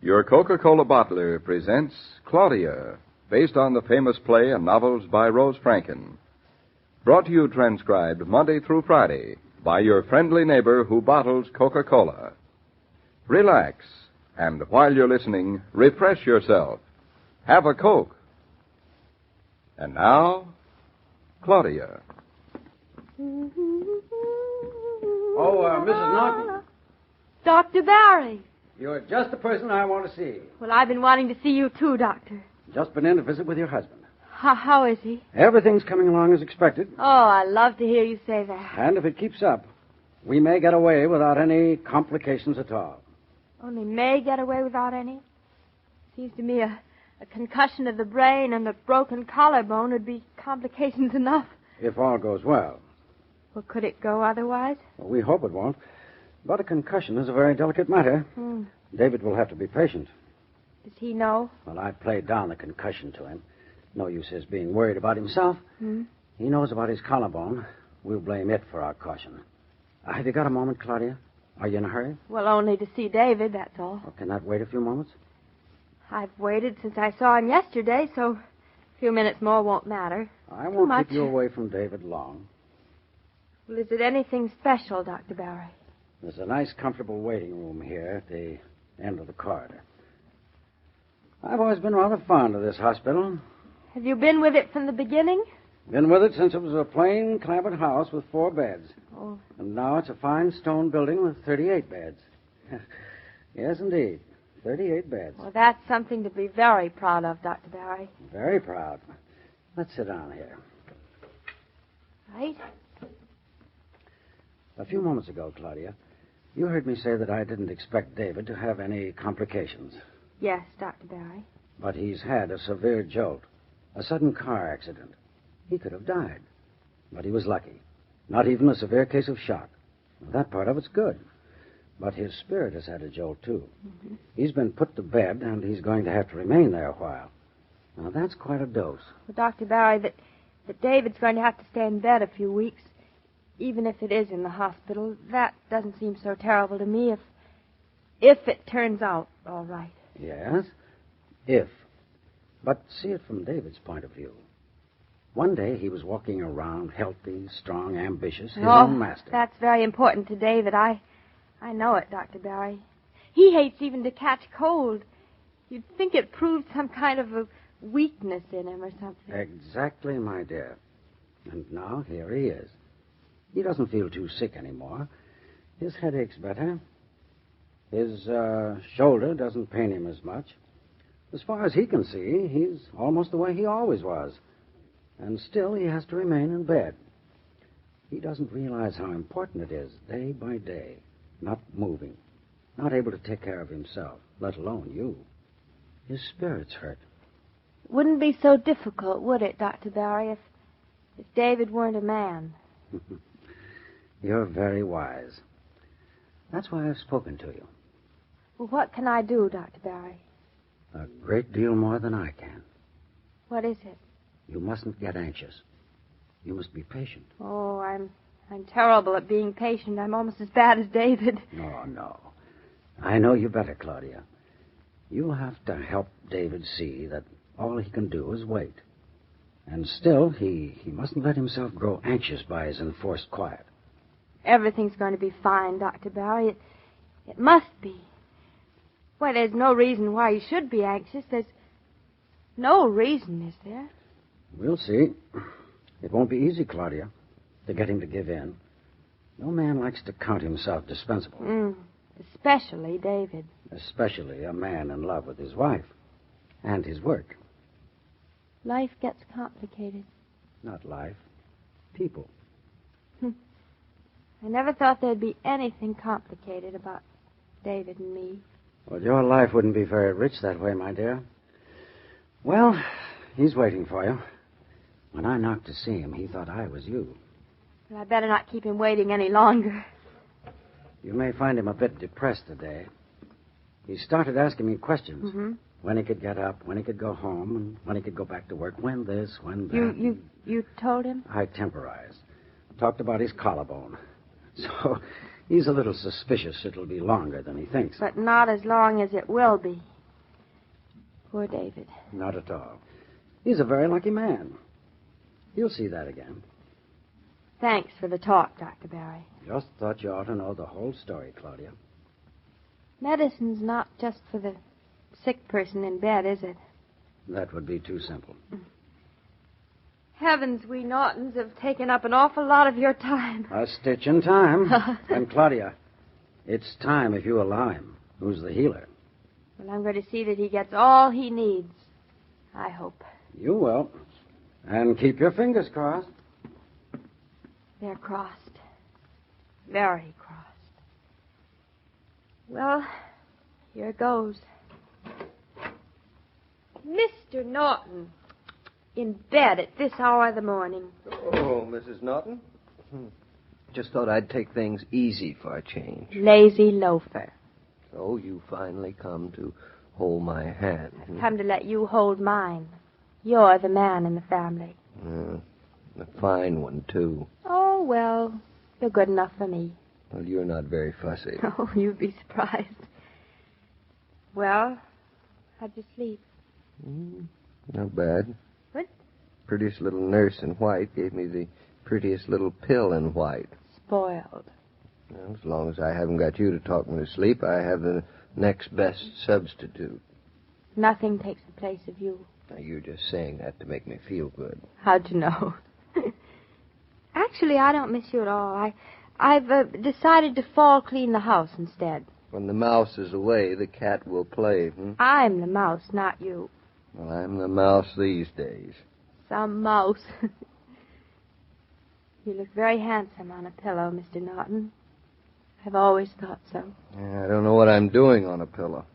Your Coca-Cola bottler presents Claudia, based on the famous play and novels by Rose Franken. Brought to you transcribed Monday through Friday by your friendly neighbor who bottles Coca-Cola. Relax, and while you're listening, refresh yourself. Have a Coke. And now, Claudia. Mrs. Naughton. Dr. Barry. You're just the person I want to see. Well, I've been wanting to see you too, Doctor. Just been in to visit with your husband. How is he? Everything's coming along as expected. Oh, I love to hear you say that. And if it keeps up, we may get away without any complications at all. Only may get away without any? Seems to me a concussion of the brain and a broken collarbone would be complications enough. If all goes well. Well, could it go otherwise? Well, we hope it won't. But a concussion is a very delicate matter. David will have to be patient. Does he know? Well, I played down the concussion to him. No use his being worried about himself. He knows about his collarbone. We'll blame it for our caution. Have you got a moment, Claudia? Are you in a hurry? Well, only to see David, that's all. Well, can that wait a few moments? I've waited since I saw him yesterday, so a few minutes more won't matter. I won't keep you away from David long. Well, is it anything special, Dr. Barry? There's a nice, comfortable waiting room here at the end of the corridor. I've always been rather fond of this hospital. Have you been with it from the beginning? Been with it since it was a plain, clapboard house with 4 beds. Oh. And now it's a fine stone building with 38 beds. Yes, indeed. 38 beds. Well, that's something to be very proud of, Dr. Barry. Very proud. Let's sit down here. Right. A few moments ago, Claudia, you heard me say that I didn't expect David to have any complications. Yes, Dr. Barry. But he's had a severe jolt, a sudden car accident. He could have died. But he was lucky. Not even a severe case of shock. That part of it's good. But his spirit has had a jolt, too. He's been put to bed, and he's going to have to remain there a while. Now, that's quite a dose. Well, Dr. Barry, that David's going to have to stay in bed a few weeks, even if it is in the hospital, that doesn't seem so terrible to me if it turns out all right. Yes, if. But see it from David's point of view. One day he was walking around, healthy, strong, ambitious, his own master. That's very important to David. I know it, Dr. Barry. He hates even to catch cold. You'd think it proved some kind of a weakness in him or something. Exactly, my dear. And now here he is. He doesn't feel too sick anymore. His headache's better. His shoulder doesn't pain him as much. As far as he can see, he's almost the way he always was. And still he has to remain in bed. He doesn't realize how important it is, day by day, not moving, not able to take care of himself, let alone you. His spirit's hurt. It wouldn't be so difficult, would it, Dr. Barry, if David weren't a man? You're very wise. That's why I've spoken to you. Well, what can I do, Dr. Barry? A great deal more than I can. What is it? You mustn't get anxious. You must be patient. Oh, I'm terrible at being patient. I'm almost as bad as David. No. I know you better, Claudia. You'll have to help David see that all he can do is wait. And still, he mustn't let himself grow anxious by his enforced quiet. Everything's going to be fine, Dr. Barry. It must be. Why, there's no reason why you should be anxious. There's no reason, is there? We'll see. It won't be easy, Claudia, to get him to give in. No man likes to count himself dispensable. Especially David. Especially a man in love with his wife and his work. Life gets complicated. Not life. People. I never thought there'd be anything complicated about David and me. Well, your life wouldn't be very rich that way, my dear. Well, he's waiting for you. When I knocked to see him, he thought I was you. Well, I better not keep him waiting any longer. You may find him a bit depressed today. He started asking me questions. When he could get up, when he could go home, and when he could go back to work. When this, when that. You told him? I temporized. Talked about his collarbone. So he's a little suspicious it'll be longer than he thinks. But not as long as it will be. Poor David. Not at all. He's a very lucky man. You'll see that again. Thanks for the talk, Dr. Barry. Just thought you ought to know the whole story, Claudia. Medicine's not just for the sick person in bed, is it? That would be too simple. Heavens, we Naughtons have taken up an awful lot of your time. A stitch in time. And, Claudia, it's time if you allow him. Who's the healer? Well, I'm going to see that he gets all he needs. I hope. You will. And keep your fingers crossed. They're crossed. Very crossed. Well, here goes. Mr. Naughton. In bed at this hour of the morning. Oh, Mrs. Naughton? Just thought I'd take things easy for a change. Lazy loafer. So you finally come to hold my hand. I've come to let you hold mine. You're the man in the family. A fine one, too. Oh, well, you're good enough for me. Well, you're not very fussy. Oh, you'd be surprised. Well, how'd you sleep? Not bad. What? Prettiest little nurse in white gave me the prettiest little pill in white. Spoiled. Well, as long as I haven't got you to talk me to sleep, I have the next best substitute. Nothing takes the place of you. Now, you're just saying that to make me feel good. How'd you know? Actually, I don't miss you at all. I've decided to fall clean the house instead. When the mouse is away, the cat will play. I'm the mouse, not you. Well, I'm the mouse these days. Some mouse. You look very handsome on a pillow, Mr. Naughton. I've always thought so. Yeah, I don't know what I'm doing on a pillow.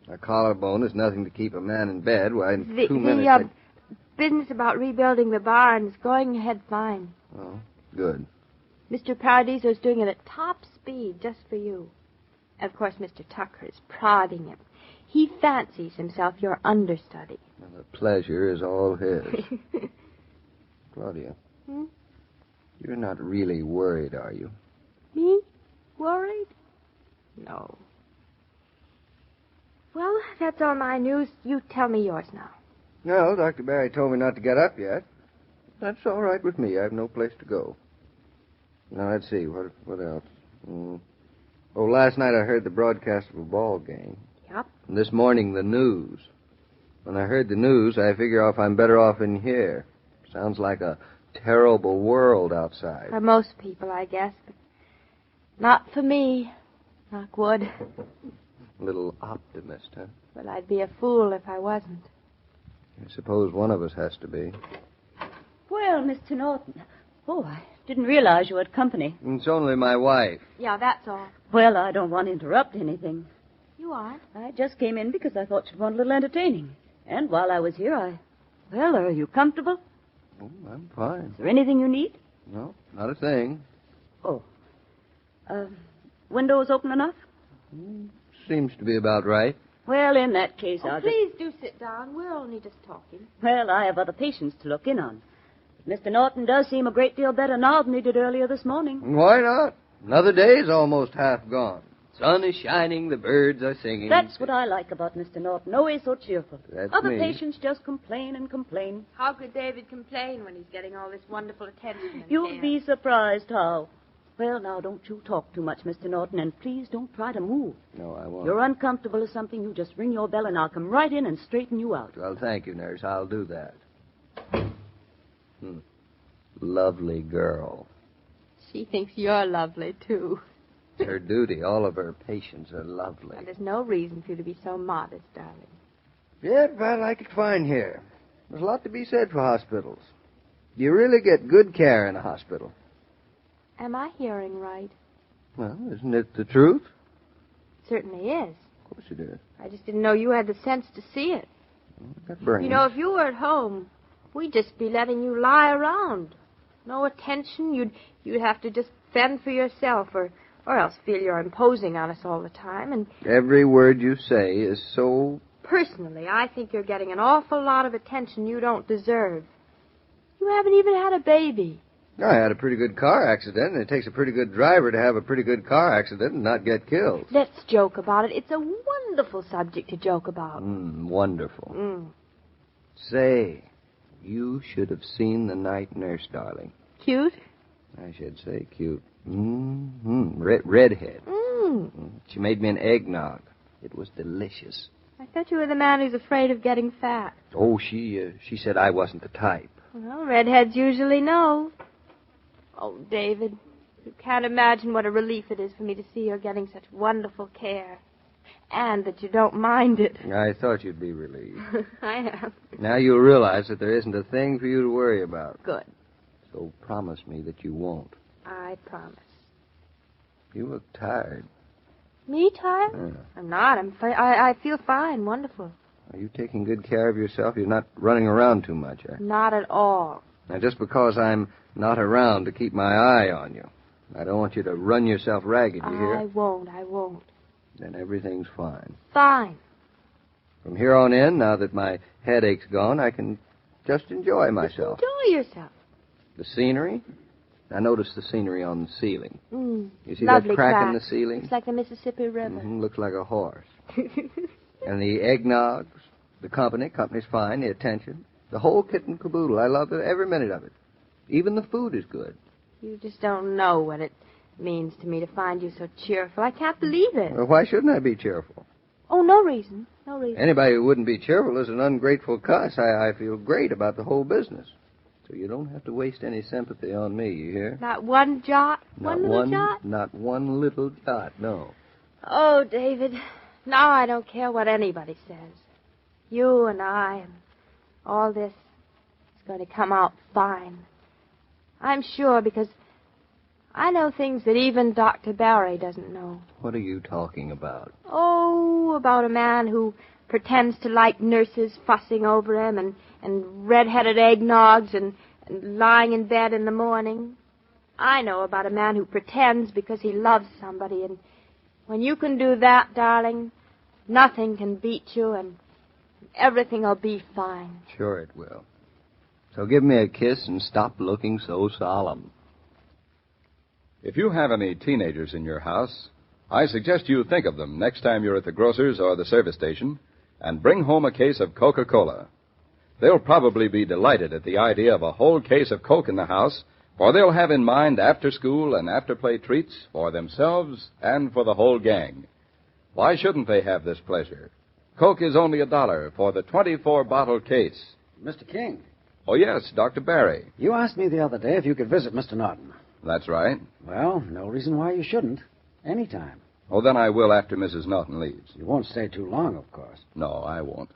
A collarbone is nothing to keep a man in bed. Why, in 2 minutes... business about rebuilding the barn is going ahead fine. Oh, good. Mr. Paradiso's doing it at top speed just for you. And of course, Mr. Tucker is prodding him. He fancies himself your understudy. Well, the pleasure is all his. Claudia, you're not really worried, are you? Me? Worried? No. Well, that's all my news. You tell me yours now. No, Dr. Barry told me not to get up yet. That's all right with me. I have no place to go. Now, let's see. What else? Oh, last night I heard the broadcast of a ball game. Yep. And this morning, the news. When I heard the news, I figure if I'm better off in here. Sounds like a terrible world outside. For most people, I guess. But not for me. Knock wood. Little optimist, huh? Well, I'd be a fool if I wasn't. I suppose one of us has to be. Well, Mr. Naughton. Oh, I didn't realize you had company. It's only my wife. Yeah, that's all. Well, I don't want to interrupt anything. You aren't? I just came in because I thought you'd want a little entertaining. And while I was here, Well, are you comfortable? Oh, I'm fine. Is there anything you need? No, not a thing. Oh. Windows open enough? Seems to be about right. Well, in that case, I'll please do sit down. We're only just talking. Well, I have other patients to look in on. Mr. Naughton does seem a great deal better now than he did earlier this morning. Why not? Another day's almost half gone. Sun is shining, the birds are singing. That's what I like about Mr. Naughton. Always so cheerful. That's Other me. patients just complain and complain. How could David complain when he's getting all this wonderful attention? You'll be surprised how. Well, now, don't you talk too much, Mr. Naughton, and please don't try to move. No, I won't. You're uncomfortable or something, you just ring your bell and I'll come right in and straighten you out. Well, thank you, nurse. I'll do that. Lovely girl. She thinks you're lovely, too. It's her duty. All of her patients are lovely. Well, there's no reason for you to be so modest, darling. Yeah, but I like it fine here. There's a lot to be said for hospitals. You really get good care in a hospital. Am I hearing right? Well, isn't it the truth? It certainly is. Of course it is. I just didn't know you had the sense to see it. That brain. You know, if you were at home, we'd just be letting you lie around. No attention. You'd have to just fend for yourself or else feel you're imposing on us all the time. And every word you say is so... Personally, I think you're getting an awful lot of attention you don't deserve. You haven't even had a baby. I had a pretty good car accident, and it takes a pretty good driver to have a pretty good car accident and not get killed. Let's joke about it. It's a wonderful subject to joke about. Wonderful. Say, you should have seen the night nurse, darling. Cute? I should say cute. Redhead. She made me an eggnog. It was delicious. I thought you were the man who's afraid of getting fat. Oh, she said I wasn't the type. Well, redheads usually know. Oh, David, you can't imagine what a relief it is for me to see you're getting such wonderful care. And that you don't mind it. I thought you'd be relieved. I am. Now you'll realize that there isn't a thing for you to worry about. Good. So promise me that you won't. I promise. You look tired. Me tired? Yeah. I'm not. I feel fine. Wonderful. Are you taking good care of yourself? You're not running around too much, eh? Not at all. Now, just because I'm not around to keep my eye on you, I don't want you to run yourself ragged, you hear? I won't. Then everything's fine. Fine. From here on in, now that my headache's gone, I can just enjoy myself. Just enjoy yourself. The scenery? I noticed the scenery on the ceiling. You see Lovely that crack in the ceiling? It's like the Mississippi River. Looks like a horse. And the eggnogs, the company's fine, the attention, the whole kit and caboodle. I love every minute of it. Even the food is good. You just don't know what it means to me to find you so cheerful. I can't believe it. Well, why shouldn't I be cheerful? Oh, no reason. No reason. Anybody who wouldn't be cheerful is an ungrateful cuss. I feel great about the whole business. So you don't have to waste any sympathy on me, you hear? Not one jot? Not one little jot? Not one little jot, no. Oh, David, now I don't care what anybody says. You and I and all this is going to come out fine. I'm sure because I know things that even Dr. Barry doesn't know. What are you talking about? Oh, about a man who pretends to like nurses fussing over him and red-headed eggnogs and lying in bed in the morning. I know about a man who pretends because he loves somebody, and when you can do that, darling, nothing can beat you, and everything will be fine. Sure it will. So give me a kiss and stop looking so solemn. If you have any teenagers in your house, I suggest you think of them next time you're at the grocer's or the service station and bring home a case of Coca-Cola. They'll probably be delighted at the idea of a whole case of Coke in the house, for they'll have in mind after-school and after-play treats for themselves and for the whole gang. Why shouldn't they have this pleasure? Coke is only $1 for the 24-bottle case. Mr. King. Oh, yes, Dr. Barry. You asked me the other day if you could visit Mr. Naughton. That's right. Well, no reason why you shouldn't. Anytime. Oh, then I will after Mrs. Naughton leaves. You won't stay too long, of course. No, I won't.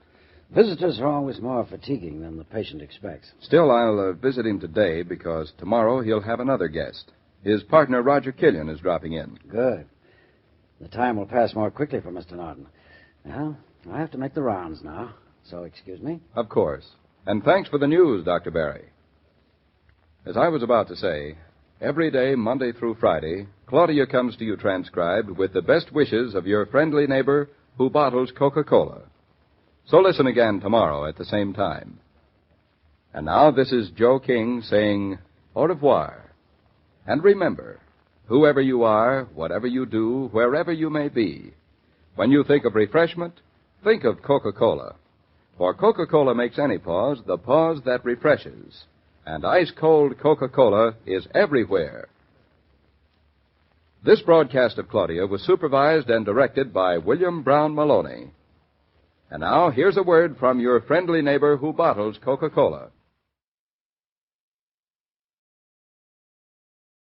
Visitors are always more fatiguing than the patient expects. Still, I'll visit him today because tomorrow he'll have another guest. His partner, Roger Killian, is dropping in. Good. The time will pass more quickly for Mr. Naughton. Well, I have to make the rounds now, so excuse me. Of course. And thanks for the news, Dr. Barry. As I was about to say, every day, Monday through Friday, Claudia comes to you transcribed with the best wishes of your friendly neighbor who bottles Coca-Cola. So listen again tomorrow at the same time. And now this is Joe King saying au revoir. And remember, whoever you are, whatever you do, wherever you may be, when you think of refreshment, think of Coca-Cola. For Coca-Cola makes any pause the pause that refreshes. And ice-cold Coca-Cola is everywhere. This broadcast of Claudia was supervised and directed by William Brown Meloney. And now, here's a word from your friendly neighbor who bottles Coca-Cola.